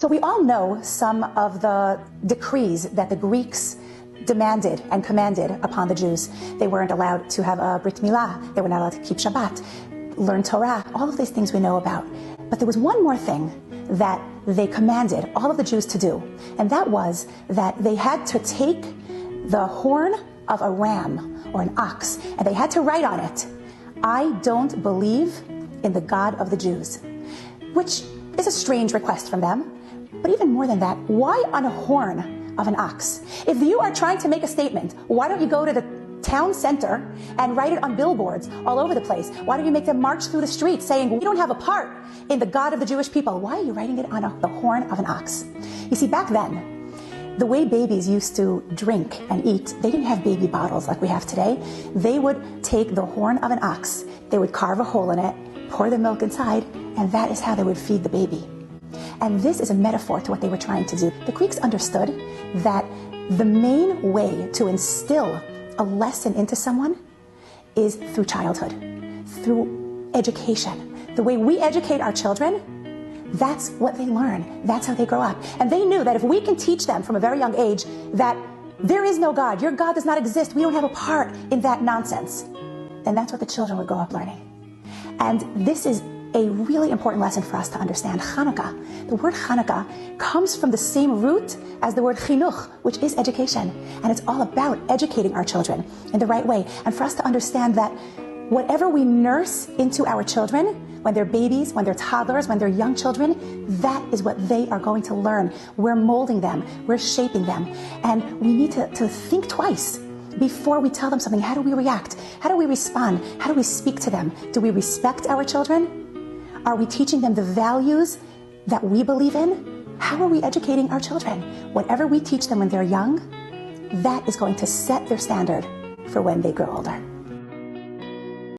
So we all know some of the decrees that the Greeks demanded and commanded upon the Jews. They weren't allowed to have a Brit Milah. They were not allowed to keep Shabbat, learn Torah, all of these things we know about. But there was one more thing that they commanded all of the Jews to do, and that was that they had to take the horn of a ram or an ox, and they had to write on it, "I don't believe in the God of the Jews," which is a strange request from them. But even more than that, why on a horn of an ox? If you are trying to make a statement, why don't you go to the town center and write it on billboards all over the place? Why don't you make them march through the streets saying, "We don't have a part in the God of the Jewish people"? Why are you writing it on the horn of an ox? You see, back then, the way babies used to drink and eat, they didn't have baby bottles like we have today. They would take the horn of an ox, they would carve a hole in it, pour the milk inside, and that is how they would feed the baby. And this is a metaphor to what they were trying to do. The Greeks understood that the main way to instill a lesson into someone is through childhood, through education. The way we educate our children, that's what they learn. That's how they grow up. And they knew that if we can teach them from a very young age that there is no God, your God does not exist, we don't have a part in that nonsense, then that's what the children would grow up learning. And this is a really important lesson for us to understand. Chanukah, the word Chanukah comes from the same root as the word chinuch, which is education. And it's all about educating our children in the right way. And for us to understand that whatever we nurse into our children, when they're babies, when they're toddlers, when they're young children, that is what they are going to learn. We're molding them, we're shaping them. And we need to think twice before we tell them something. How do we react? How do we respond? How do we speak to them? Do we respect our children? Are we teaching them the values that we believe in? How are we educating our children? Whatever we teach them when they're young, that is going to set their standard for when they grow older.